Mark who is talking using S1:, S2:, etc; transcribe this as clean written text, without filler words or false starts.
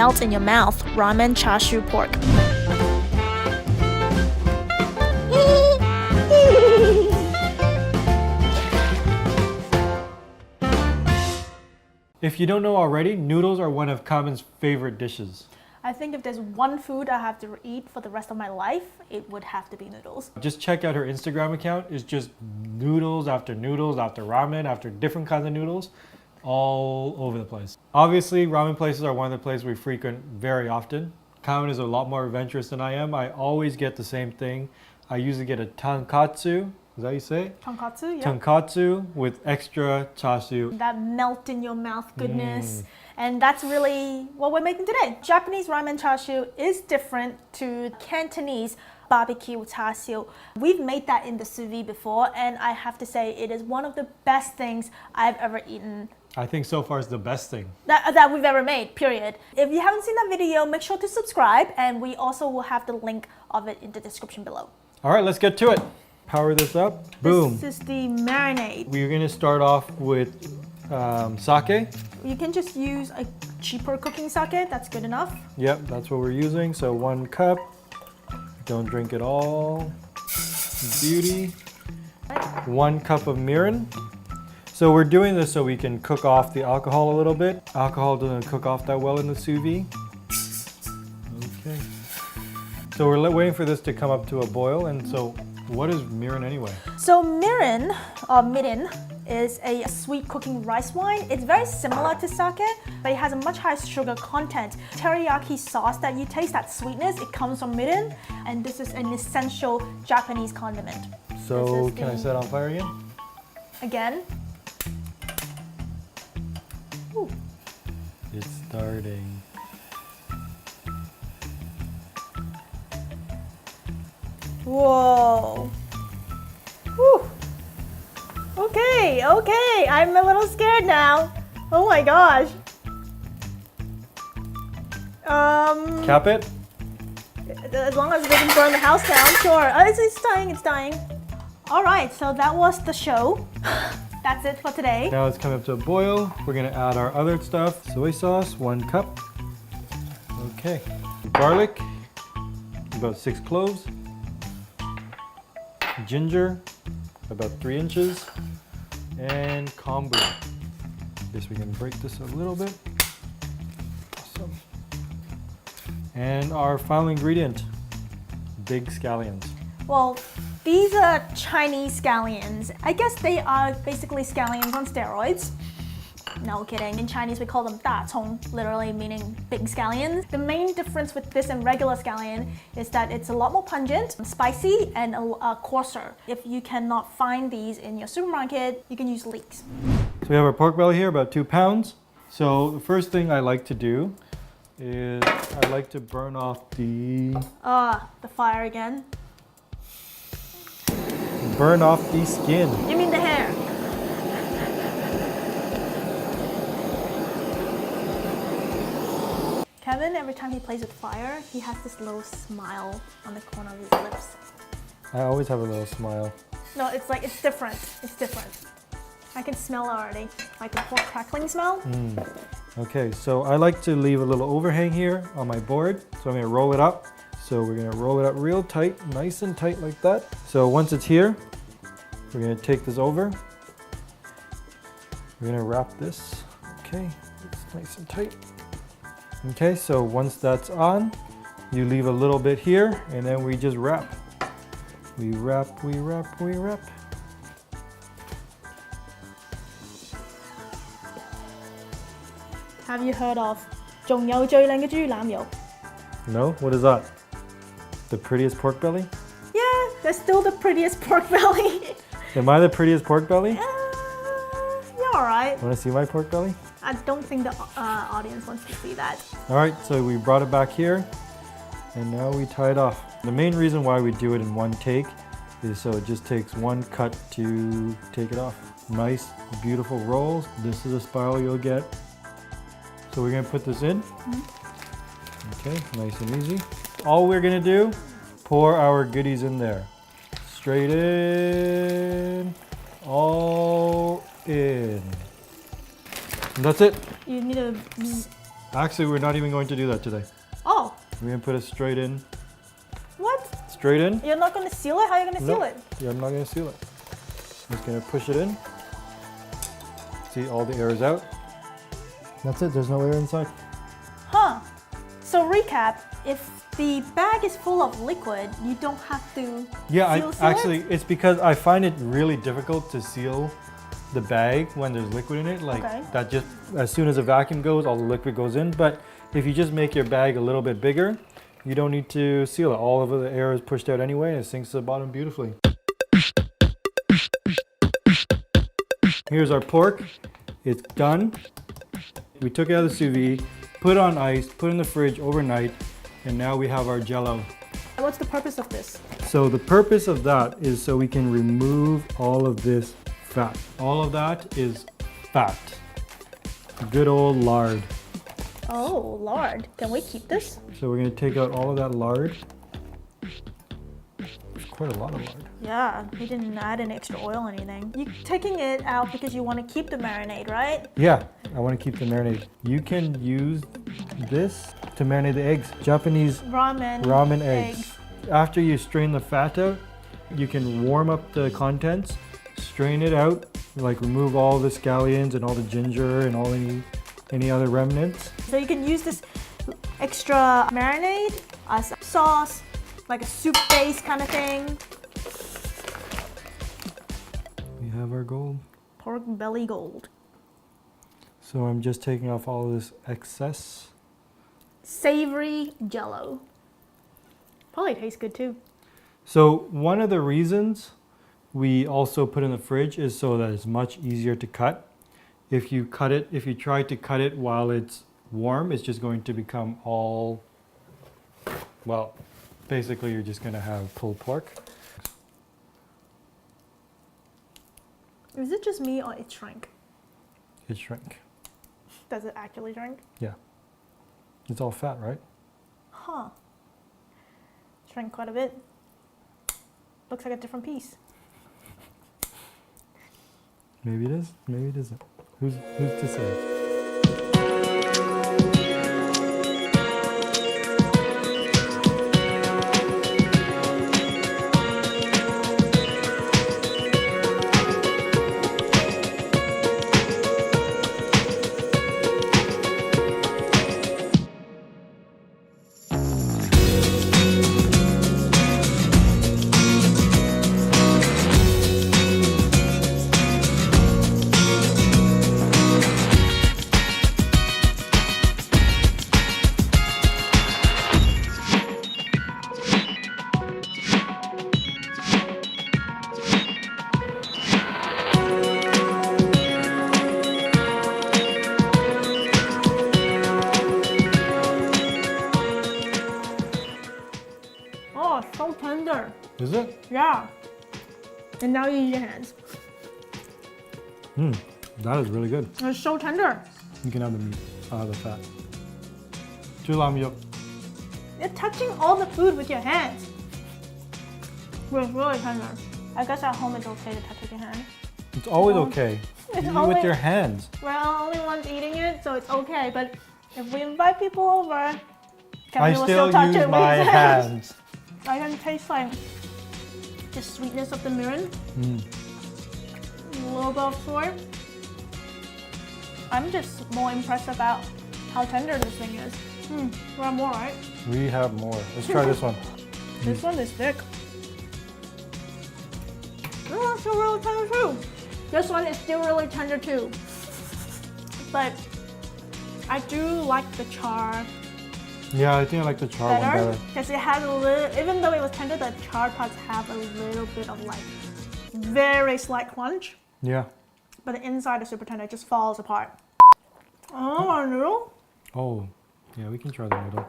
S1: melt in your mouth ramen chashu pork.
S2: If you don't know already, noodles are one of Carmen's favorite dishes.
S1: I think if there's one food I have to eat for the rest of my life, it would have to be noodles.
S2: Just check out her Instagram account. It's just noodles after ramen, after different kinds of noodles, all over the place. Obviously, ramen places are one of the places we frequent very often. Carmen is a lot more adventurous than I am. I always get the same thing. I usually get a tonkatsu. Is that how you say it?
S1: Tonkatsu, yeah.
S2: Tonkatsu with extra chashu.
S1: That melt in your mouth goodness. And that's really what we're making today. Japanese ramen chashu is different to Cantonese barbecue chashu. We've made that in the sous vide before, and I have to say it is one of the best things I've ever eaten.
S2: I think so far it's the best thing
S1: that we've ever made, period. If you haven't seen that video, make sure to subscribe, and we also will have the link of it in the description below.
S2: All right, let's get to it. Power this up. Boom.
S1: This is the marinade.
S2: We're gonna start off with sake.
S1: You can just use a cheaper cooking sake, that's good enough.
S2: Yep, that's what we're using. So 1 cup. Don't drink it all. Beauty. 1 cup of mirin. So we're doing this so we can cook off the alcohol a little bit. Alcohol doesn't cook off that well in the sous vide. Okay. So we're waiting for this to come up to a boil. And so what is mirin anyway?
S1: So mirin, or mirin, is a sweet cooking rice wine. It's very similar to sake, but it has a much higher sugar content. Teriyaki sauce that you taste, that sweetness, it comes from mirin, and this is an essential Japanese condiment.
S2: So can I set it on fire again?
S1: Again. Ooh.
S2: It's starting.
S1: Whoa. Whew. Okay, I'm a little scared now. Oh my gosh.
S2: Cap it?
S1: As long as it doesn't burn the house down, sure. Oh, it's dying. All right, so that was the show. That's it for today.
S2: Now it's coming up to a boil. We're gonna add our other stuff. Soy sauce, 1 cup. Okay. Garlic, about 6 cloves. Ginger, about 3 inches. And kombu. Guess we can break this a little bit. Awesome. And our final ingredient, big scallions.
S1: Well, these are Chinese scallions. I guess they are basically scallions on steroids. No kidding. In Chinese, we call them 大葱, literally meaning big scallions. The main difference with this and regular scallion is that it's a lot more pungent, spicy, and coarser. If you cannot find these in your supermarket, you can use leeks.
S2: So we have our pork belly here, about 2 pounds. So the first thing I like to do is I like to burn off the
S1: fire again.
S2: Burn off the skin.
S1: You mean the hair? Kevin, every time he plays with fire, he has this little smile on the corner of his lips.
S2: I always have a little smile.
S1: No, it's like, it's different. It's different. I can smell it already. Like the pork crackling smell.
S2: Okay, so I like to leave a little overhang here on my board. So I'm gonna roll it up. So we're gonna roll it up real tight, nice and tight like that. So once it's here, we're gonna take this over. We're gonna wrap this. Okay, it's nice and tight. Okay, so once that's on, you leave a little bit here and then we just wrap. We wrap, we wrap, we wrap.
S1: Have you heard of 仲有最靚嘅豬腩肉?
S2: No? What is that? The prettiest pork belly?
S1: Yeah, that's still the prettiest pork belly.
S2: Am I the prettiest pork belly?
S1: You're alright.
S2: Want to see my pork belly?
S1: I don't think the audience wants to see that.
S2: All right, so we brought it back here and now we tie it off. The main reason why we do it in one take is so it just takes one cut to take it off. Nice, beautiful rolls. This is a spiral you'll get. So we're gonna put this in. Okay, nice and easy. All we're gonna do, pour our goodies in there. Straight in, all in. And that's it.
S1: You need to
S2: Actually, we're not even going to do that today.
S1: Oh,
S2: We're going to put it straight in.
S1: what?
S2: Straight in.
S1: You're not going to seal it? How are you going to seal
S2: No.
S1: it?
S2: Yeah, I'm not going to seal it. I'm just going to push it in. See, all the air is out. That's it. There's no air inside.
S1: Huh. So recap, if the bag is full of liquid, you don't have to
S2: Yeah,
S1: seal
S2: actually,
S1: it?
S2: it's because I find it really difficult to seal the bag when there's liquid in it. Like
S1: Okay.
S2: that just, as soon as a vacuum goes, all the liquid goes in. But if you just make your bag a little bit bigger, you don't need to seal it. All of the air is pushed out anyway and it sinks to the bottom beautifully. Here's our pork. It's done. We took it out of the sous vide, put it on ice, put it in the fridge overnight, and now we have our jello.
S1: What's the purpose of this?
S2: So the purpose of that is so we can remove all of this fat. All of that is fat. Good old lard.
S1: Oh, lard. Can we keep this?
S2: So we're going to take out all of that lard. There's quite a lot of lard.
S1: Yeah, we didn't add any extra oil or anything. You're taking it out because you want to keep the marinade, right?
S2: Yeah, I want to keep the marinade. You can use this to marinate the eggs. Japanese
S1: Ramen
S2: eggs. After you strain the fat out, you can warm up the contents, strain it out, like remove all the scallions and all the ginger and all any other remnants.
S1: So you can use this extra marinade as sauce, like a soup base kind of thing.
S2: We have our gold.
S1: Pork belly gold.
S2: So I'm just taking off all of this excess.
S1: Savory jello. Probably tastes good too.
S2: So one of the reasons we also put in the fridge is so that it's much easier to cut. If you try to cut it while it's warm, it's just going to become all, well, basically you're just going to have pulled pork.
S1: Is it just me or it shrank?
S2: It shrank.
S1: Does it actually shrink?
S2: Yeah. It's all fat, right?
S1: Huh. Shrank quite a bit. Looks like a different piece.
S2: Maybe it is, maybe it isn't. Who's to say?
S1: Oh, it's so tender.
S2: Is it?
S1: Yeah. And now you use your hands.
S2: That is really good.
S1: It's so tender.
S2: You can have the meat, the fat. Chulamyo.
S1: You're touching all the food with your hands. It's really tender. I guess at home it's okay to touch with your hand.
S2: It's always okay.
S1: It's
S2: Eat it
S1: only-
S2: with your hands.
S1: We're only ones eating it, so it's okay. But if we invite people over,
S2: I
S1: Kevin will
S2: still
S1: touch
S2: use
S1: it with
S2: my
S1: his
S2: hands.
S1: I can taste like the sweetness of the mirin. A little bit of soy. I'm just more impressed about how tender this thing is. We have more, right?
S2: We have more. Let's try this one.
S1: This one is thick. Oh, it's still really tender too. This one is still really tender too. But I do like the char
S2: Yeah, I think I like the char one
S1: better
S2: better.
S1: because it has a little, even though it was tender, the char parts have a little bit of like very slight crunch.
S2: Yeah.
S1: But the inside is super tender, it just falls apart. Oh, our noodle.
S2: Oh, yeah, we can try the noodle.